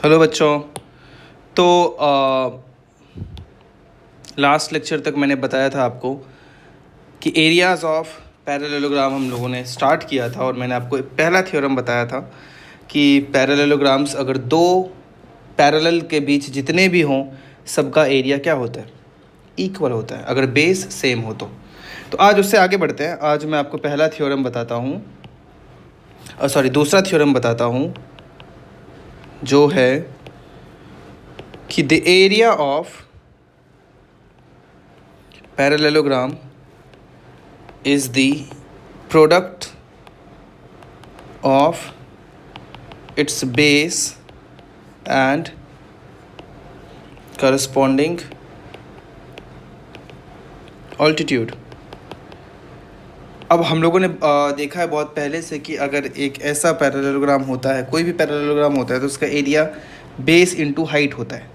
Hello बच्चों। तो last lecture तक मैंने बताया था आपको कि एरियाज़ ऑफ पैरेललोग्राम हम लोगों ने स्टार्ट किया था, और मैंने आपको पहला थ्योरम बताया था कि पैरेललोग्राम्स अगर दो पैरेलल के बीच जितने भी हों सबका एरिया क्या होता है, इक्वल होता है, अगर बेस सेम हो तो आज उससे आगे बढ़ते हैं। आज मैं आपको पहला थ्योरम बताता हूँ, दूसरा थ्योरम बताता हूँ, जो है कि the area of parallelogram is the product of its base and corresponding altitude। अब हम लोगों ने देखा है बहुत पहले से कि अगर एक ऐसा पैरेललोग्राम होता है, कोई भी पैरेललोग्राम होता है, तो उसका एरिया बेस इंटू हाइट होता है।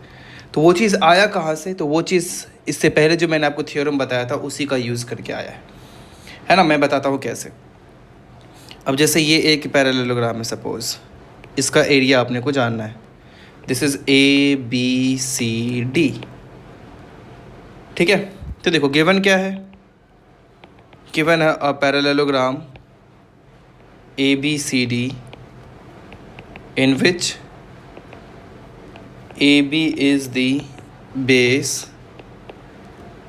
तो वो चीज़ आया कहाँ से? तो वो चीज़ इससे पहले जो मैंने आपको थ्योरम बताया था उसी का यूज़ करके आया है ना। मैं बताता हूँ कैसे। अब जैसे ये एक पैरेललोग्राम है, सपोज़ इसका एरिया आपने को जानना है। दिस इज़ ABCD, ठीक है। तो देखो गिवन क्या है, गिवन है अ parallelogram ABCD in which AB is the base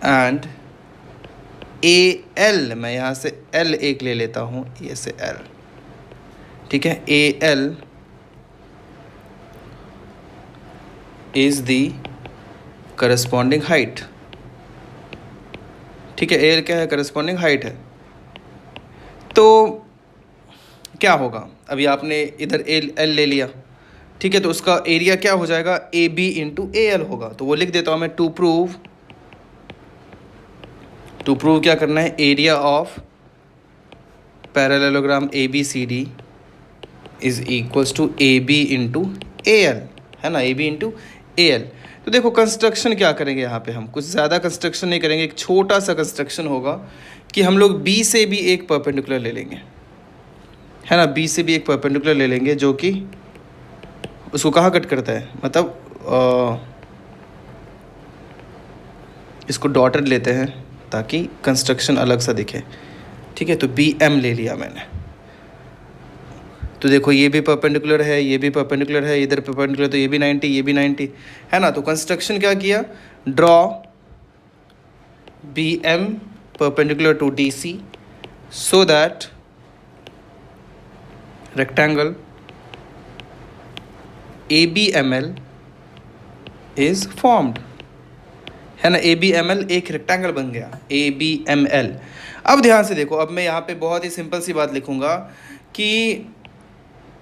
and AL, मैं यहाँ से L एक ले लेता हूँ, ये से L, ठीक है। AL is the corresponding height, ठीक है। AL क्या है? corresponding height है। तो क्या होगा, अभी आपने इधर L ले लिया, ठीक है, तो उसका एरिया क्या हो जाएगा? AB इंटू AL होगा। तो वो लिख देता हूँ मैं, टू प्रूव क्या करना है, area of parallelogram ABCD is equals to AB into AL, है ना, AB इंटू AL। तो देखो कंस्ट्रक्शन क्या करेंगे यहाँ पे, हम कुछ ज़्यादा कंस्ट्रक्शन नहीं करेंगे, एक छोटा सा कंस्ट्रक्शन होगा कि हम लोग B से भी एक परपेंडिकुलर ले लेंगे, है ना। B से भी एक परपेंडिकुलर ले लेंगे जो कि उसको कहाँ कट करता है, मतलब इसको डॉटेड लेते हैं ताकि कंस्ट्रक्शन अलग सा दिखे, ठीक है। तो BM ले लिया मैंने। तो देखो ये भी परपेंडिकुलर है, ये भी परपेंडिकुलर है, इधर परपेंडिकुलर, तो ये भी 90, ये भी 90, है ना। तो कंस्ट्रक्शन क्या किया, draw BM perpendicular to DC so that rectangle ABML is formed, है ना। ABML एक रेक्टेंगल बन गया, ABML। अब ध्यान से देखो, अब मैं यहाँ पे बहुत ही सिंपल सी बात लिखूँगा कि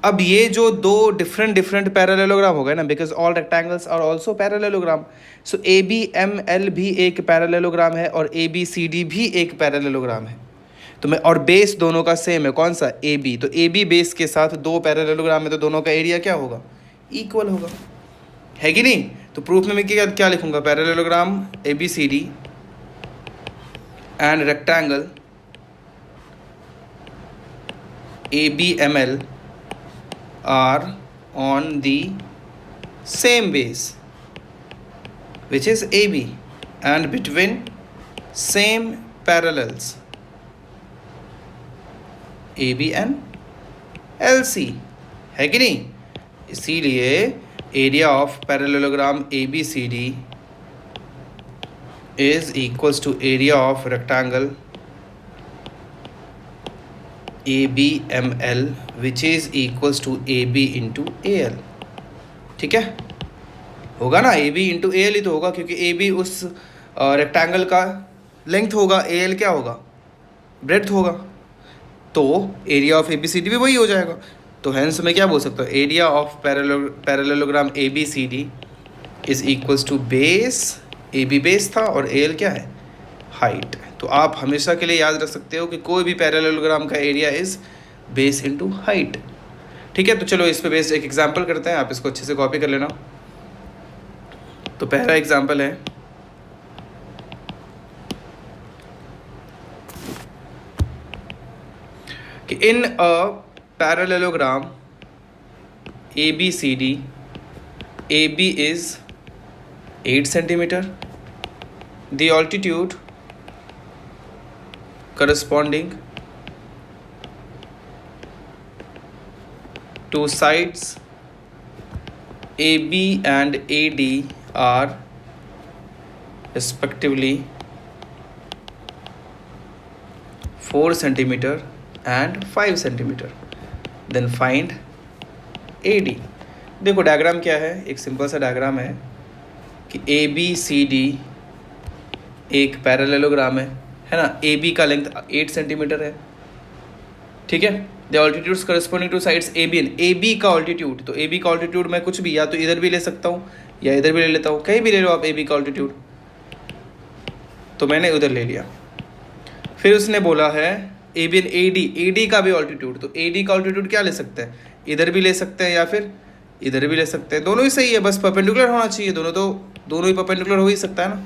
अब ये जो दो डिफरेंट पैरेललोग्राम हो गए ना, because all rectangles are also parallelogram, so ABML भी एक पैरेललोग्राम है और ABCD भी एक पैरेललोग्राम है। तो मैं, और बेस दोनों का सेम है, कौन सा? AB। तो AB बेस के साथ दो पैरेललोग्राम है, तो दोनों का एरिया क्या होगा? इक्वल होगा, है कि नहीं। तो प्रूफ में मैं क्या लिखूंगा, parallelogram ABCD and rectangle ABML are on the same base which is AB and between same parallels AB and LC, है कि नहीं। इसीलिए area of parallelogram ABCD is equals to area of rectangle ABML which is equals to AB into AL, ठीक है। होगा ना, AB into AL ही तो होगा, क्योंकि AB उस रेक्टेंगल का लेंथ होगा, AL क्या होगा? ब्रेड्थ होगा। तो एरिया ऑफ ABCD भी वही हो जाएगा। तो हेंस मैं क्या बोल सकता हूँ, area of parallelogram ABCD is equals to base, AB base था और AL क्या है? हाइट। तो आप हमेशा के लिए याद रख सकते हो कि कोई भी पैरेललोग्राम का area is base into height, ठीक है। तो चलो इस पे बेस्ड एक एग्जांपल करते हैं, आप इसको अच्छे से कॉपी कर लेना। तो पहला एग्जांपल है कि in a parallelogram ABCD AB is 8 centimeter. The altitude corresponding to sides AB and AD are respectively 4 centimeter and 5 centimeter. Then find AD. देखो डायग्राम क्या है, एक सिंपल सा डायग्राम है कि ABCD एक पैरेललोग्राम है ना. AB का लेंथ 8 सेंटीमीटर है, ठीक है. The altitudes corresponding two sides AB and AB का ऑल्टीट्यूड, तो AB का ऑल्टीट्यूड मैं कुछ भी या तो इधर भी ले सकता हूँ या इधर भी ले लेता हूँ, कहीं भी ले लो आप AB का ऑल्टीट्यूड. तो मैंने उधर ले लिया. फिर उसने बोला है AB एंड AD का भी ऑल्टीट्यूड, तो AD का ऑल्टीट्यूड क्या ले सकते हैं, इधर भी ले सकते हैं या फिर इधर भी ले सकते हैं, दोनों ही सही है, बस परपेंडिकुलर होना चाहिए. दोनों ही परपेंडिकुलर हो ही सकता है ना.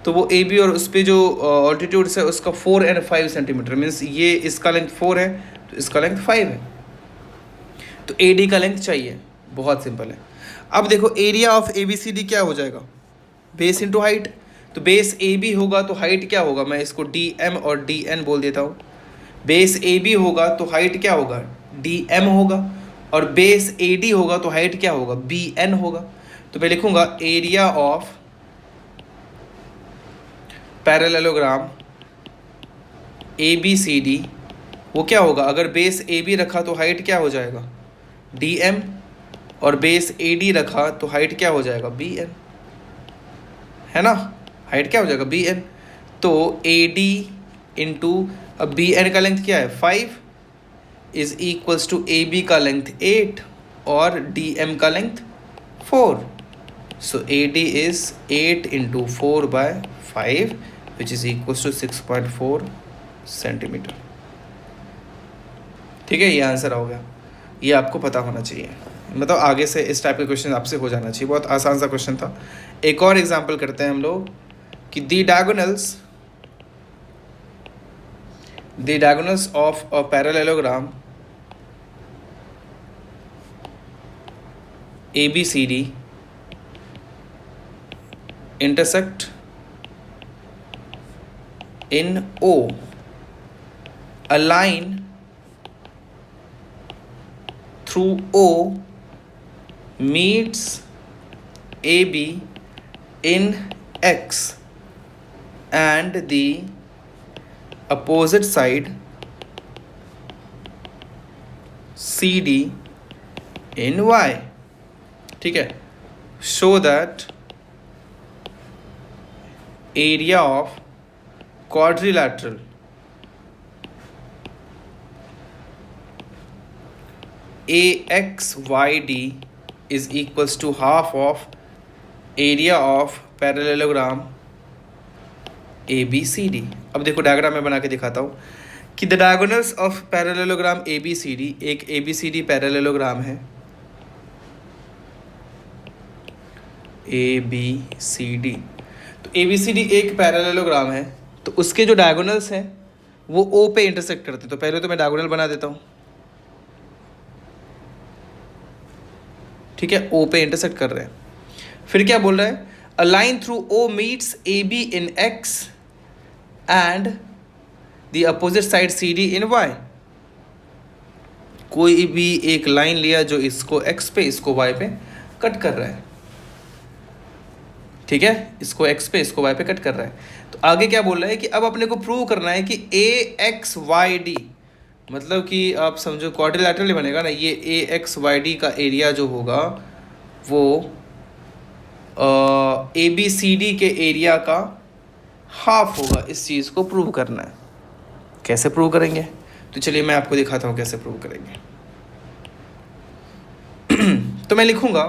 तो वो AB और उस पर जो ऑल्टीट्यूड्स है उसका 4 and 5 सेंटीमीटर, मीन्स ये इसका लेंथ 4 है तो इसका लेंथ 5 है. तो AD का लेंथ चाहिए, बहुत सिंपल है. अब देखो एरिया ऑफ ABCD क्या हो जाएगा, बेस इंटू हाइट. तो बेस AB होगा तो हाइट क्या होगा, मैं इसको DM और DN बोल देता हूँ. बेस AB होगा तो हाइट क्या होगा, DM होगा, और बेस AD होगा तो हाइट क्या होगा, BN होगा. तो मैं लिखूंगा एरिया ऑफ पैरेललोग्राम ABCD, वो क्या होगा, अगर बेस AB रखा तो हाइट क्या हो जाएगा, DM, और बेस AD रखा तो हाइट क्या हो जाएगा, BN, है ना. हाइट क्या हो जाएगा, BN. तो AD इंटू, अब BN का लेंथ क्या है 5 इज इक्वल्स टू AB का लेंथ 8 और DM का length 4. So AD is 8 into 4 by 5 which is equals to 6.4 centimetre. ठीक है, ये आंसर हो गया. ये आपको पता होना चाहिए, मतलब आगे से इस टाइप के क्वेश्चन आपसे हो जाना चाहिए. बहुत आसान सा क्वेश्चन था. एक और एग्जांपल करते हैं हम लोग कि the diagonals of a parallelogram ABCD intersect in O. A line through O meets AB in X and the opposite side CD in Y. ठीक है. Show that area of quadrilateral AXYD is equals to half of area of parallelogram ABCD. अब देखो diagram मैं बना के दिखाता हूँ कि the diagonals of parallelogram ABCD, एक ABCD पैरेललोग्राम है ABCD. तो ABCD एक पैरेललोग्राम है, तो उसके जो डायगोनल्स हैं वो O पे इंटरसेक्ट करते हैं. तो पहले तो मैं डायगोनल बना देता हूँ, ठीक है, O पे इंटरसेक्ट कर रहे हैं. फिर क्या बोल रहा है, a line through O meets AB in X and the opposite side CD in Y. कोई भी एक लाइन लिया जो इसको X पे इसको Y पे कट कर रहा है, ठीक है, इसको X पे इसको Y पे कट कर रहा है. तो आगे क्या बोल रहा है कि अब अपने को प्रूव करना है कि AXYD, मतलब कि आप समझो क्वाड्रिलैटरल बनेगा ना, ये AXYD का एरिया जो होगा वो ABCD के एरिया का हाफ होगा. इस चीज़ को प्रूव करना है. कैसे प्रूव करेंगे, तो चलिए मैं आपको दिखाता हूँ कैसे प्रूव करेंगे. तो मैं लिखूंगा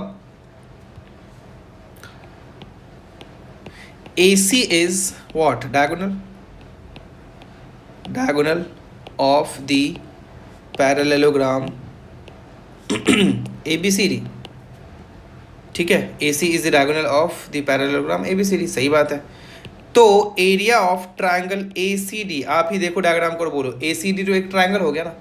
AC is what, diagonal of the parallelogram ABCD. ठीक है, AC is the diagonal of the parallelogram ABCD. सही बात है. तो एरिया ऑफ ट्रायंगल ACD, आप ही देखो डायग्राम को बोलो, ACD तो एक ट्रायंगल हो गया ना,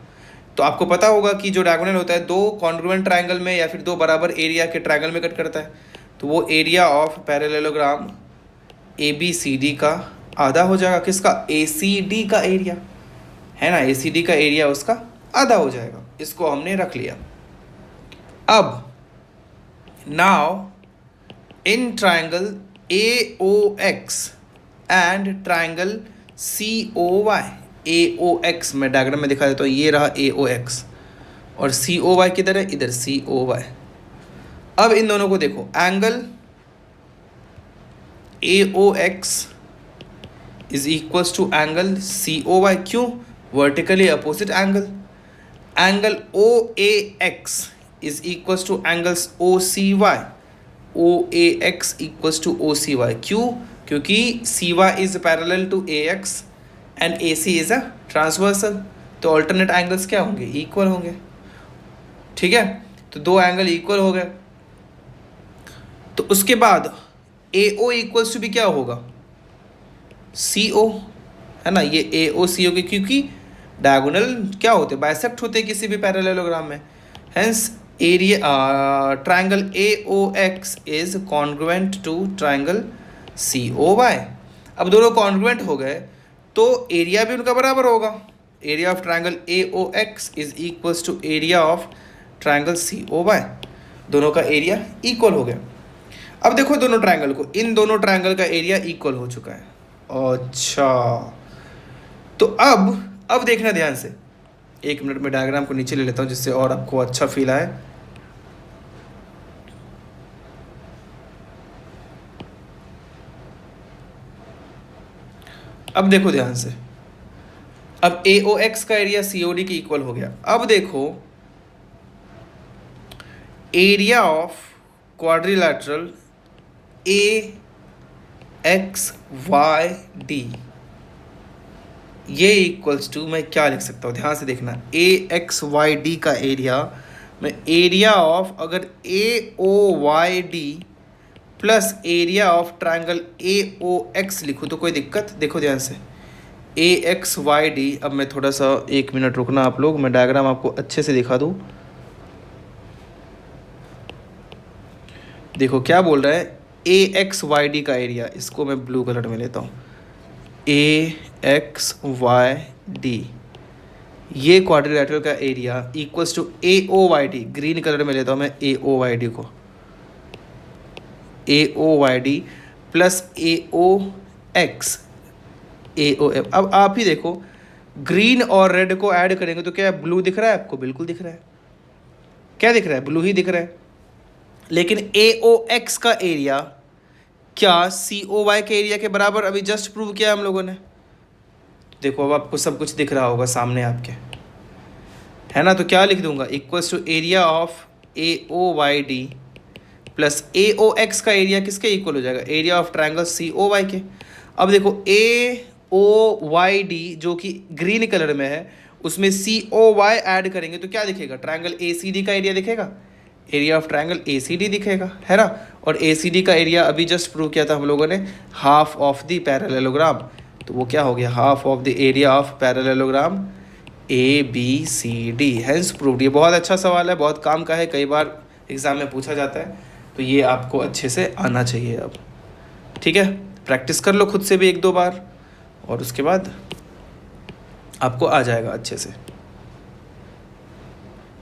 तो आपको पता होगा कि जो डायगोनल होता है दो कॉन्ग्रुएंट ट्रायंगल में या फिर दो बराबर एरिया के ट्रायंगल में कट करता है, तो वो area of parallelogram A B C D का आधा हो जाएगा। किसका? ए सी डी का एरिया है ना, ए सी डी का एरिया उसका आधा हो जाएगा। इसको हमने रख लिया। अब now in triangle A O X and triangle C O Y, A O X मैं डायग्राम में दिखा देता हूँ, ये रहा ए ओ एक्स और सी ओ वाई किधर है? इधर सी ओ वाई। अब इन दोनों को देखो, angle A O X is equals to angle C O Y. क्यों? Vertically opposite angle. Angle O A X is equals to angles O C Y. O A X equals to O C Y. क्यों? क्योंकि C Y is parallel to A X and A C is a transversal. तो alternate angles क्या होंगे? Equal होंगे। ठीक है, तो दो एंगल इक्वल हो गए। तो उसके बाद ए ओ इक्वल्स टू भी क्या होगा? सी ओ, है ना, ये ए ओ सी ओ के, क्योंकि डायगोनल क्या होते हैं? बाइसेक्ट होते हैं किसी भी पैरेललोग्राम में। Hence area triangle A O X is congruent to triangle C O Y. अब दोनों कॉन्ग्रुएंट हो गए तो एरिया भी उनका बराबर होगा। Area of triangle A O X is equals to area of triangle C O Y. दोनों का एरिया इक्वल हो गया। अब देखो दोनों ट्रायंगल को, इन दोनों ट्रायंगल का एरिया इक्वल हो चुका है। अच्छा, तो अब देखना ध्यान से। एक मिनट में डायग्राम को नीचे ले लेता हूँ जिससे और आपको अच्छा फील आए। अब देखो ध्यान से, अब ए ओ एक्स का एरिया सी ओ डी के इक्वल हो गया। अब देखो area of quadrilateral A X Y D, ये इक्वल्स टू, मैं क्या लिख सकता हूँ? ध्यान से देखना। ए एक्स वाई डी का एरिया, मैं एरिया ऑफ अगर A O Y D plus area of triangle A O X लिखूँ तो कोई दिक्कत? देखो ध्यान से, ए एक्स वाई डी। अब मैं थोड़ा सा, एक मिनट रुकना आप लोग, मैं डायग्राम आपको अच्छे से दिखा दूँ। देखो क्या बोल रहा है, ए एक्स वाई डी का एरिया, इसको मैं ब्लू कलर में लेता हूँ, ए एक्स वाई डी, ये क्वाड्रिलैटरल का area equals to A O Y D, green colour में लेता हूँ मैं ए ओ वाई डी को, A O Y D plus A O X A O F. अब आप ही देखो, ग्रीन और रेड को ऐड करेंगे तो क्या ब्लू दिख रहा है आपको? बिल्कुल दिख रहा है। क्या दिख रहा है? ब्लू ही दिख रहा है। लेकिन ए ओ एक्स का एरिया क्या सी ओ वाई के एरिया के बराबर? अभी जस्ट प्रूव किया हम लोगों ने। देखो अब आपको सब कुछ दिख रहा होगा सामने आपके, है ना। तो क्या लिख दूंगा? Equals to area of A O Y D plus A O X का एरिया किसके इक्वल हो जाएगा? Area of triangle C O Y के। अब देखो ए ओ वाई डी जो कि ग्रीन कलर में है, उसमें सी ओ वाई ऐड करेंगे तो क्या दिखेगा? ट्रायंगल ए सी डी का एरिया दिखेगा, area of triangle A C D दिखेगा, है ना। और ए सी डी का एरिया अभी जस्ट प्रूव किया था हम लोगों ने, हाफ ऑफ द पैरेललोग्राम। तो वो क्या हो गया? Half of the area of parallelogram A B C D. Hence proved. ये बहुत अच्छा सवाल है, बहुत काम का है, कई बार एग्जाम में पूछा जाता है, तो ये आपको अच्छे से आना चाहिए अब। ठीक है, प्रैक्टिस कर लो खुद से भी एक दो बार और उसके बाद आपको आ जाएगा अच्छे से।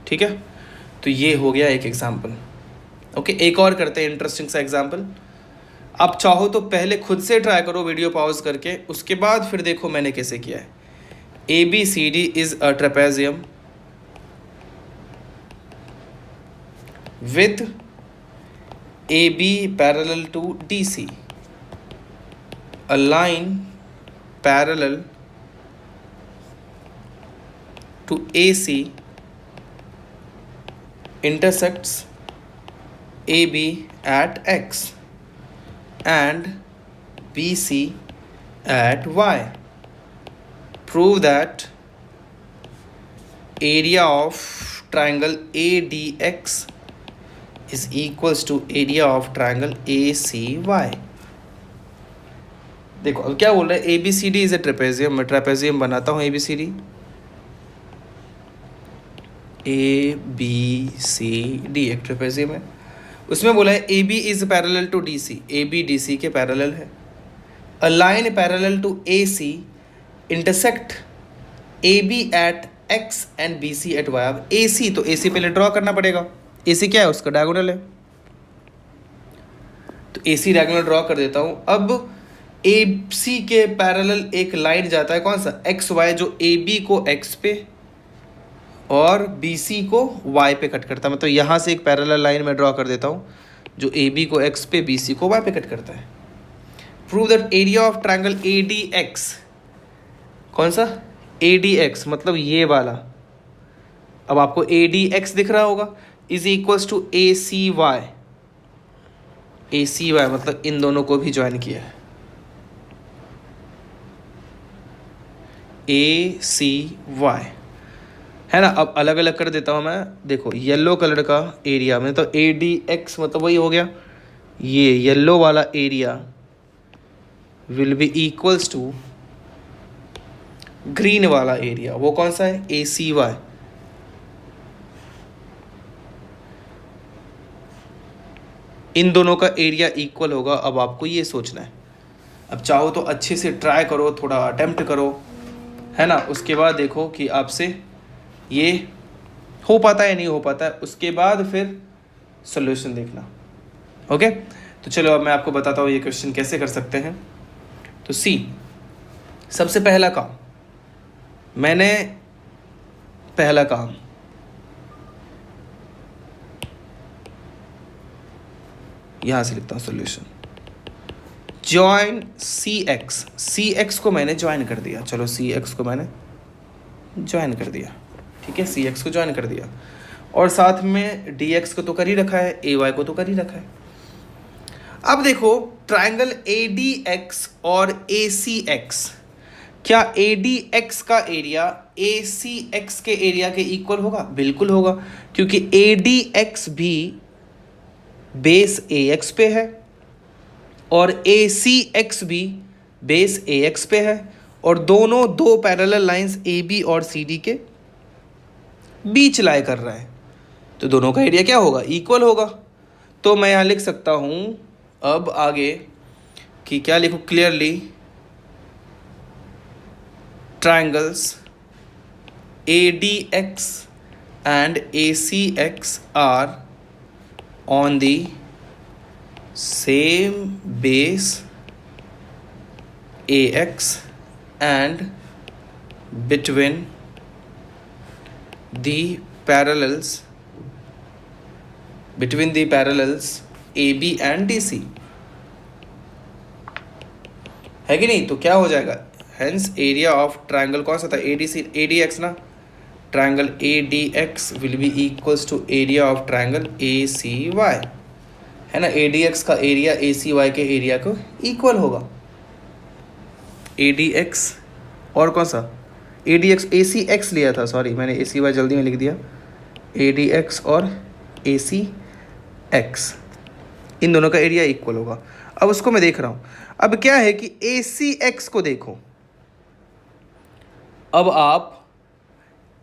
ठीक है, तो ये हो गया एक एग्जाम्पल। ओके, एक और करते हैं इंटरेस्टिंग सा एग्जाम्पल। आप चाहो तो पहले खुद से ट्राई करो वीडियो पॉज करके, उसके बाद फिर देखो मैंने कैसे किया है। A B C D is a trapezium with AB parallel to DC, a line parallel to AC intersects AB at X and BC at Y. Prove that area of triangle ADX is equals to area of triangle ACY. देखो अब क्या बोल रहा है, A B C D is a trapezium. मैं trapezium बनाता हूँ A B C D, A B C D एक ट्रेपेजियम है, उसमें बोला है A B is parallel to D C, A B D C के पैरेलल है। A line parallel to A C intersect A B at X and B C at Y. अब A सी, तो ए सी पहले ड्रॉ करना पड़ेगा, ए सी क्या है उसका डायगोनल है, तो ए सी डायगोनल ड्रॉ कर देता हूँ। अब ए सी के पैरेलल एक लाइन जाता है, कौन सा, एक्स वाई, जो ए बी को एक्स पे और बी सी को वाई पे कट करता है। मतलब यहाँ से एक पैरेलल लाइन में ड्रॉ कर देता हूँ जो ए बी को एक्स पे बी सी को वाई पे कट करता है। Prove that area of triangle A D x, कौन सा, ए डी एक्स मतलब ये वाला, अब आपको ए डी एक्स दिख रहा होगा, is equals to A C Y. A C Y मतलब इन दोनों को भी ज्वाइन किया है, ए सी वाई है ना। अब अलग अलग कर देता हूँ मैं, देखो येलो कलर का एरिया में, तो ए डी एक्स मतलब वही हो गया, ये येलो वाला area will be equals to green वाला एरिया, वो कौन सा है, ए सी वाई। इन दोनों का एरिया इक्वल होगा। अब आपको ये सोचना है, अब चाहो तो अच्छे से ट्राई करो, थोड़ा अटेम्प्ट करो, है ना, उसके बाद देखो कि आपसे ये हो पाता है नहीं हो पाता है, उसके बाद फिर सॉल्यूशन देखना। ओके, तो चलो अब मैं आपको बताता हूँ ये क्वेश्चन कैसे कर सकते हैं। तो सी, सबसे पहला काम, मैंने पहला काम यहाँ से लिखता हूँ, सॉल्यूशन जॉइन सी एक्स, सी एक्स को मैंने ज्वाइन कर दिया, चलो सी एक्स को मैंने ज्वाइन कर दिया, ठीक है, सी एक्स को ज्वाइन कर दिया, और साथ में डी एक्स को तो कर ही रखा है, ए वाई को तो कर ही रखा है। अब देखो ट्राइंगल ए डी एक्स और ए सी एक्स, क्या ए डी एक्स का एरिया ए सी एक्स के एरिया के इक्वल होगा? बिल्कुल होगा, क्योंकि ए डी एक्स भी बेस ए एक्स पे है और ए सी एक्स भी बेस ए एक्स पे है, और दोनों दो पैरेलल लाइंस ए बी और सी डी के बीच लाई कर रहा है, तो दोनों का एरिया क्या होगा? इक्वल होगा। तो मैं यहाँ लिख सकता हूँ अब आगे कि क्या लिखूँ clearly, triangles A D X and A C X are on the same base AX and between the parallels AB and DC, है कि नहीं? तो क्या हो जाएगा, हेंस एरिया ऑफ ट्राइंगल कौन सा था, ADX ना, triangle ADX will be equals to area of triangle ACY, है ना, ADX का एरिया ACY के एरिया को इक्वल होगा। ADX और कौन सा, ADX ACX लिया था, सॉरी मैंने ACY जल्दी में लिख दिया, ADX और ACX इन दोनों का एरिया इक्वल होगा। अब उसको मैं देख रहा हूँ, अब क्या है कि ACX को देखो, अब आप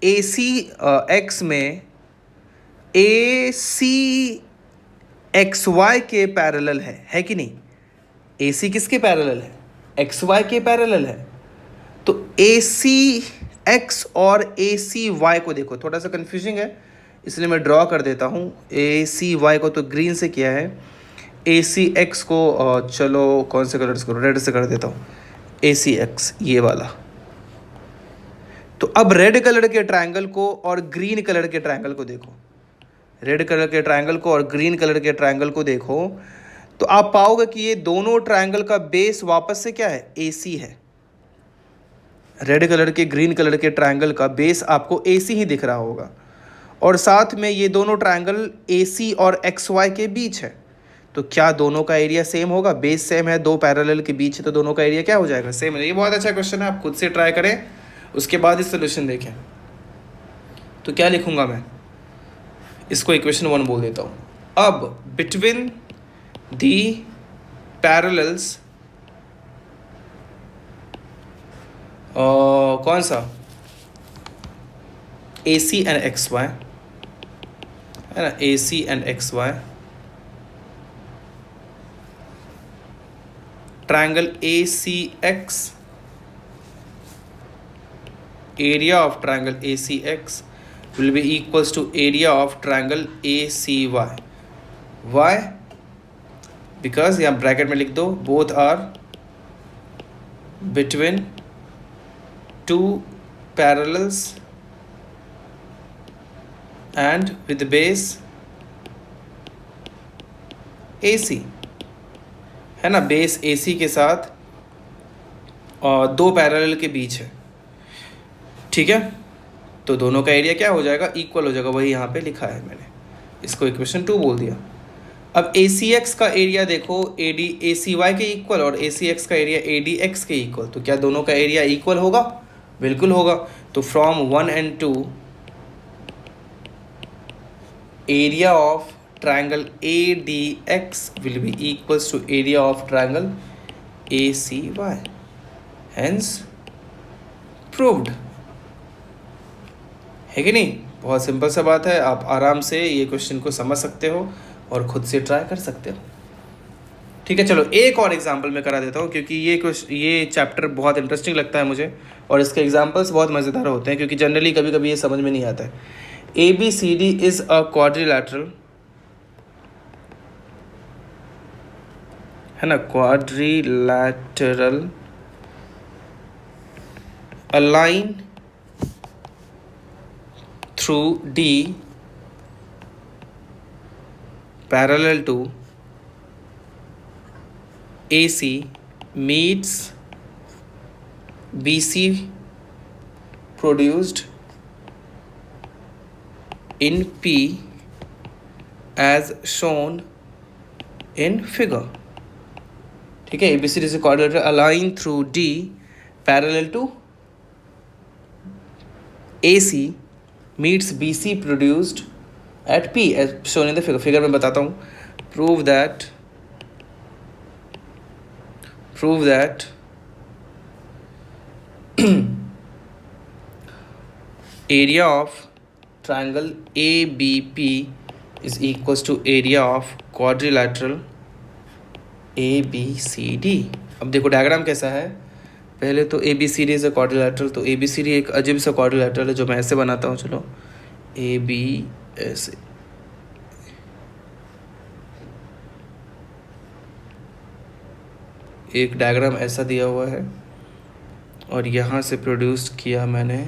ACX में ACXY के पैरेलल है कि नहीं? AC किसके पैरेलल है? XY के पैरेलल है। तो ACX और ACY को देखो, थोड़ा सा कंफ्यूजिंग है इसलिए मैं ड्रॉ कर देता हूँ। ACY को तो ग्रीन से किया है, ACX को चलो कौन से कलर से, रेड से कर देता हूँ, ACX ये वाला। तो अब रेड कलर के ट्रायंगल को और ग्रीन कलर के ट्रायंगल को देखो, रेड कलर के ट्रायंगल को और ग्रीन कलर के ट्रायंगल को देखो, तो आप पाओगे कि ये दोनों ट्रायंगल का बेस वापस से क्या है, AC है। रेड कलर के ग्रीन कलर के ट्रायंगल का बेस आपको AC ही दिख रहा होगा, और साथ में ये दोनों ट्रायंगल AC और XY के बीच है, तो क्या दोनों का एरिया सेम होगा? बेस सेम है, दो पैरेलल के बीच है, तो दोनों का एरिया क्या हो जाएगा? सेम है। ये बहुत अच्छा क्वेश्चन है, आप खुद से ट्राई करें, उसके बाद इस सोल्यूशन देखें। तो क्या लिखूंगा मैं, इसको इक्वेशन 1 बोल देता हूँ। अब बिटवीन दी पैरेलल्स कौन सा, AC एंड XY, है ना, A C and X Y, triangle A C X, area of triangle ACX will be equals to area of triangle ACY. Why? Because यहाँ ब्रैकेट में लिख दो, both are between two parallels and with the base AC, है ना, base AC के साथ और दो पैरेलल के बीच है, ठीक है। तो दोनों का एरिया क्या हो जाएगा, इक्वल हो जाएगा, वही यहाँ पे लिखा है मैंने, इसको इक्वेशन 2 बोल दिया। अब ए सी एक्स का एरिया देखो A D A C Y के इक्वल और ए सी एक्स का एरिया ए डी एक्स के इक्वल, तो क्या दोनों का एरिया इक्वल होगा, बिल्कुल होगा। तो from 1 and 2 area of triangle ADX will be equals to area of triangle ACY, hence proved, है कि नहीं। बहुत सिंपल सा बात है, आप आराम से ये क्वेश्चन को समझ सकते हो और खुद से ट्राई कर सकते हो, ठीक है। चलो एक और एग्जांपल मैं करा देता हूँ, क्योंकि ये चैप्टर बहुत इंटरेस्टिंग लगता है मुझे और इसके एग्जांपल्स बहुत मज़ेदार होते हैं, क्योंकि जनरली कभी कभी ये समझ में नहीं आता है। A B C D is a quadrilateral, है ना, quadrilateral a line through D parallel to AC meets BC produced in P as shown in figure, ठीक है। ABCD is a quadrilateral aligned through D parallel to AC meets BC produced at P as shown in the figure। Figure में बताता हूँ, prove that area of triangle ABP is equals to area of quadrilateral ABCD। अब देखो diagram कैसा है, पहले तो ABCD is a quadrilateral, तो ABCD एक अजीब सा क्वाड्रिलैटरल है जो मैं ऐसे बनाता हूँ, चलो AB ऐसे, एक डायग्राम ऐसा दिया हुआ है और यहाँ से प्रोड्यूस किया मैंने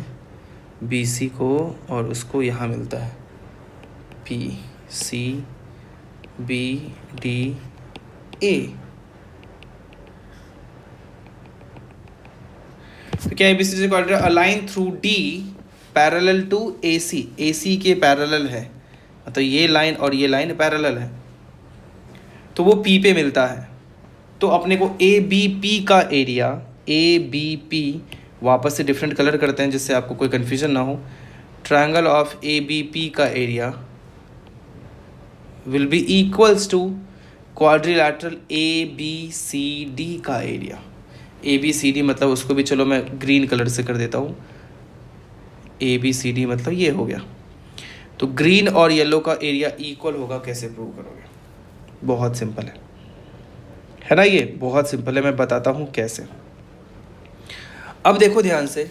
BC को और उसको यहाँ मिलता है PCBDA। तो क्या ABCD से quadrilateral a line through D parallel to AC, AC के पैरेलल है, तो ये लाइन और ये लाइन पैरेलल है, तो वो P पे मिलता है। तो अपने को ABP का एरिया, ABP वापस से डिफरेंट कलर करते हैं जिससे आपको कोई कन्फ्यूजन ना हो, ट्रायंगल ऑफ ABP का area will be equals to quadrilateral ABCD का एरिया। ABCD मतलब उसको भी चलो मैं ग्रीन कलर से कर देता हूँ, ABCD मतलब ये हो गया। तो ग्रीन और येलो का एरिया इक्वल होगा, कैसे प्रूव करोगे, बहुत सिंपल है ना, ये बहुत सिंपल है, मैं बताता हूँ कैसे। अब देखो ध्यान से,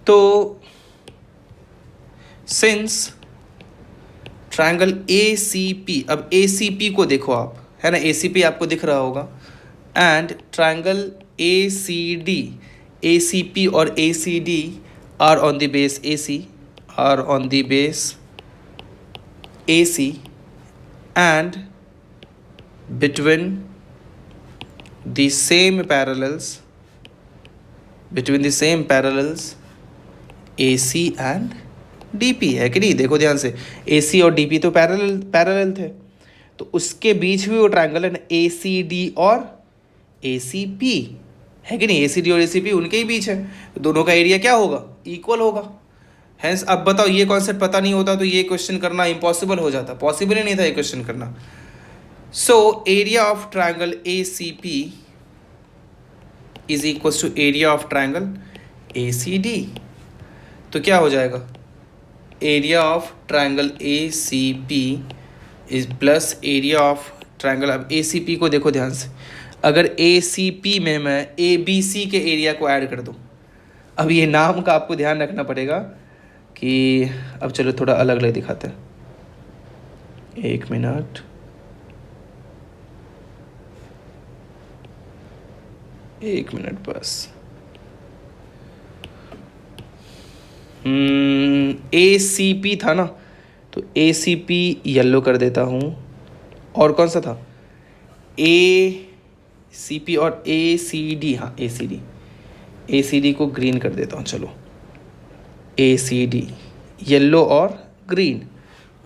तो सिंस ट्रायंगल ACP, अब ACP को देखो आप, है ना, ACP आपको दिख रहा होगा, एंड ट्रायंगल ACD, ACP और ACD are on the base AC, are on the base AC and between the same parallels AC and DP, है कि नहीं। देखो ध्यान से, AC और DP तो पैरेलल थे, तो उसके बीच भी वो ट्रायंगल है ना, ACD और ACP, है कि नहीं। ACD और ACP उनके ही बीच है, तो दोनों का एरिया क्या होगा, इक्वल होगा। हैंस अब बताओ, ये कॉन्सेप्ट पता नहीं होता तो ये क्वेश्चन करना इम्पॉसिबल हो जाता, पॉसिबल ही नहीं था ये क्वेश्चन करना। So area of triangle ACP is equal to area of triangle ACD, तो क्या हो जाएगा, area of triangle A C P is plus area of triangle. अब ए सी पी को देखो ध्यान से, अगर ए सी पी में मैं ए बी सी के एरिया को ऐड कर दूँ, अब ये नाम का आपको ध्यान रखना पड़ेगा कि अब चलो थोड़ा अलग अलग दिखाते हैं। एक मिनट, एक मिनट बस। ए सी पी था ना, तो ए सी पी येल्लो कर देता हूँ। और कौन सा था, ए सी पी और ए सी डी, हाँ ए C D, A C D को ग्रीन कर देता हूँ। चलो ए सी डी येल्लो और ग्रीन,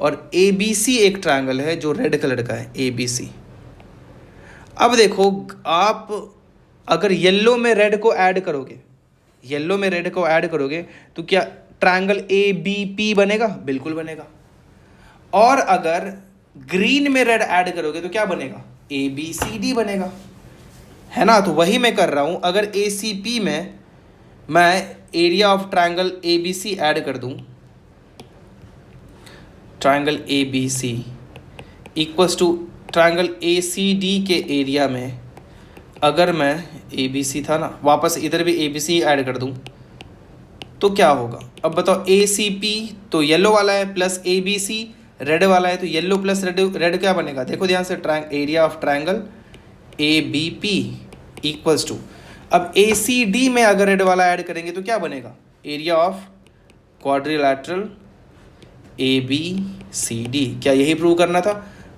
और ए बी सी एक ट्रायंगल है जो रेड कलर का है, ए बी सी। अब देखो आप अगर येल्लो में रेड को ऐड करोगे, येल्लो में रेड को ऐड करोगे तो क्या ट्रायंगल ए बी पी बनेगा? बिल्कुल बनेगा। और अगर ग्रीन में रेड ऐड करोगे तो क्या बनेगा? ए बी सी डी बनेगा, है ना। तो वही मैं कर रहा हूं, अगर ए सी पी में मैं area of triangle A B C add कर दूं, triangle A B C equals to triangle A C D के एरिया में अगर मैं ए बी सी था ना, वापस इधर भी ए बी सी ऐड कर दूं तो क्या होगा? अब बताओ, ए सी पी तो येलो वाला है plus A B C red वाला है, तो येलो प्लस रेड, रेड क्या बनेगा? देखो ध्यान से, area of triangle A B P equals to, अब ए सी डी में अगर रेड वाला ऐड करेंगे तो क्या बनेगा? Area of quadrilateral A B C D. क्या यही प्रूव करना था?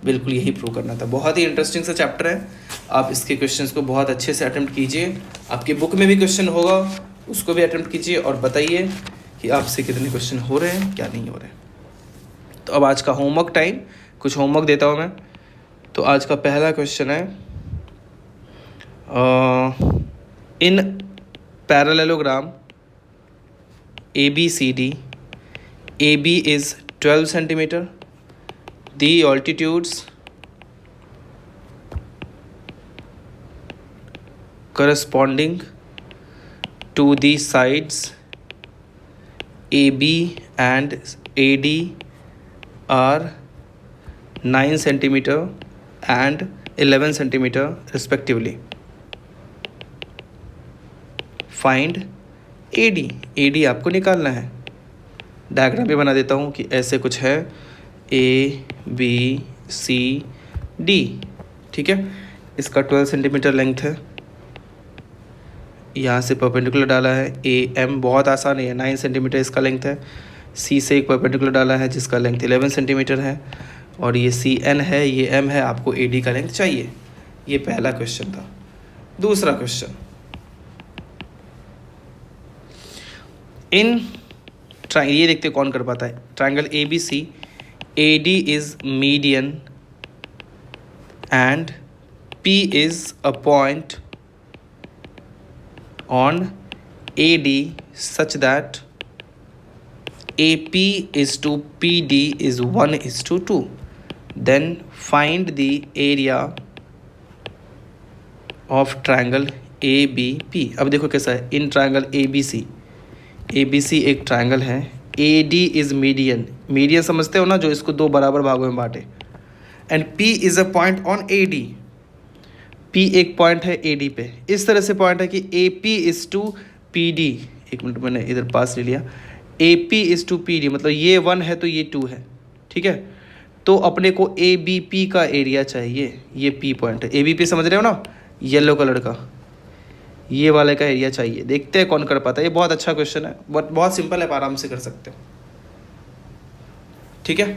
बिल्कुल यही प्रूव करना था। बहुत ही इंटरेस्टिंग सा चैप्टर है, आप इसके क्वेश्चंस को बहुत अच्छे से अटेम्प्ट कीजिए। आपके बुक में भी क्वेश्चन होगा, उसको भी अटेम्प्ट कीजिए और बताइए कि आपसे कितने क्वेश्चन हो रहे हैं, क्या नहीं हो रहे हैं। तो अब आज का होमवर्क टाइम, कुछ होमवर्क देता हूँ मैं। तो आज का पहला क्वेश्चन है, in parallelogram A B C D, A B is 12 centimetre, the altitudes corresponding to the sides AB and AD are 9 centimeter and 11 centimeter respectively. Find AD. AD आपको निकालना है। डायग्राम भी बना देता हूँ कि ऐसे कुछ है, ए बी सी डी, ठीक है। इसका 12 सेंटीमीटर लेंथ है, यहाँ से परपेंडिकुलर डाला है। ए एम बहुत आसान है, 9 सेंटीमीटर इसका लेंथ है। सी से एक परपेंडिकुलर डाला है जिसका लेंथ 11 सेंटीमीटर है, और ये सी एन है, ये एम है। आपको ए डी का लेंथ चाहिए। ये पहला क्वेश्चन था। दूसरा क्वेश्चन, इन ये देखते कौन कर पाता है। Triangle A B C, AD is median and P is a point on AD such that AP is to PD is 1:2. Then find the area of triangle ABP. अब देखो कैसा है, इन ट्रायंगल ABC, ABC एक triangle है, AD is median, median समझते हो ना, जो इसको दो बराबर भागों में बांटे, and P is a point on AD, P एक पॉइंट है AD पे। इस तरह से पॉइंट है कि AP इज टू PD, एक मिनट मैंने इधर पास ले लिया, AP इज टू PD, मतलब ये 1 है तो ये 2 है, ठीक है। तो अपने को ABP का एरिया चाहिए, ये P पॉइंट है। ABP समझ रहे हो ना, येलो कलर का, ये वाले का एरिया चाहिए। देखते हैं कौन कर पाता है। ये बहुत अच्छा क्वेश्चन है, बट बहुत सिंपल है, आराम से कर सकते हो, ठीक है।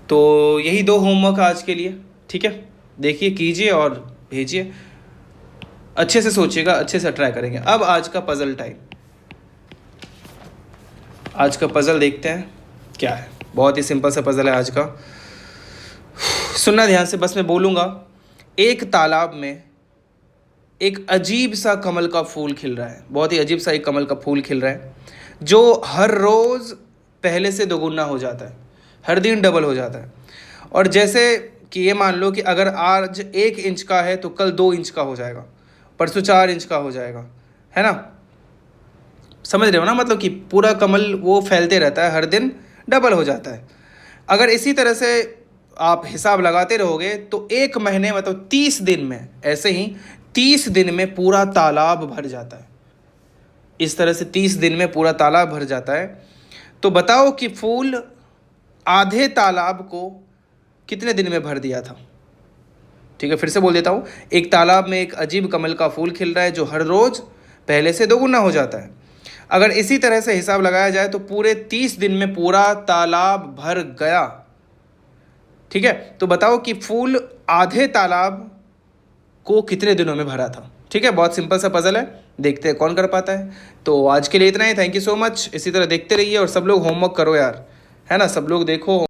तो यही 2 होमवर्क आज के लिए, ठीक है। देखिए, कीजिए और भेजिए, अच्छे से सोचिएगा, अच्छे से ट्राई करेंगे। अब आज का पजल टाइम, आज का पजल देखते हैं क्या है। बहुत ही सिंपल सा पजल है आज का, सुनना ध्यान से, बस मैं बोलूँगा। एक तालाब में एक अजीब सा कमल का फूल खिल रहा है, बहुत ही अजीब सा एक कमल का फूल खिल रहा है, जो हर रोज़ पहले से दोगुना हो जाता है, हर दिन डबल हो जाता है। और जैसे कि ये मान लो कि अगर आज 1 इंच का है तो कल 2 इंच का हो जाएगा, परसों 4 इंच का हो जाएगा, है ना। समझ रहे हो ना, मतलब कि पूरा कमल वो फैलते रहता है, हर दिन डबल हो जाता है। अगर इसी तरह से आप हिसाब लगाते रहोगे तो 1 महीने मतलब 30 दिन में, ऐसे ही 30 दिन में पूरा तालाब भर जाता है। इस तरह से 30 दिन में पूरा तालाब भर जाता है। तो बताओ कि फूल आधे तालाब को कितने दिन में भर दिया था। ठीक है, फिर से बोल देता हूँ। एक तालाब में एक अजीब कमल का फूल खिल रहा है जो हर रोज़ पहले से 2 गुना हो जाता है। अगर इसी तरह से हिसाब लगाया जाए तो पूरे 30 दिन में पूरा तालाब भर गया। ठीक है, तो बताओ कि फूल आधे तालाब को कितने दिनों में भरा था। ठीक है, बहुत सिंपल सा पजल है, देखते हैं कौन कर पाता है। तो आज के लिए इतना ही, थैंक यू सो मच। इसी तरह देखते रहिए और सब लोग होमवर्क करो यार, है ना, सब लोग देखो।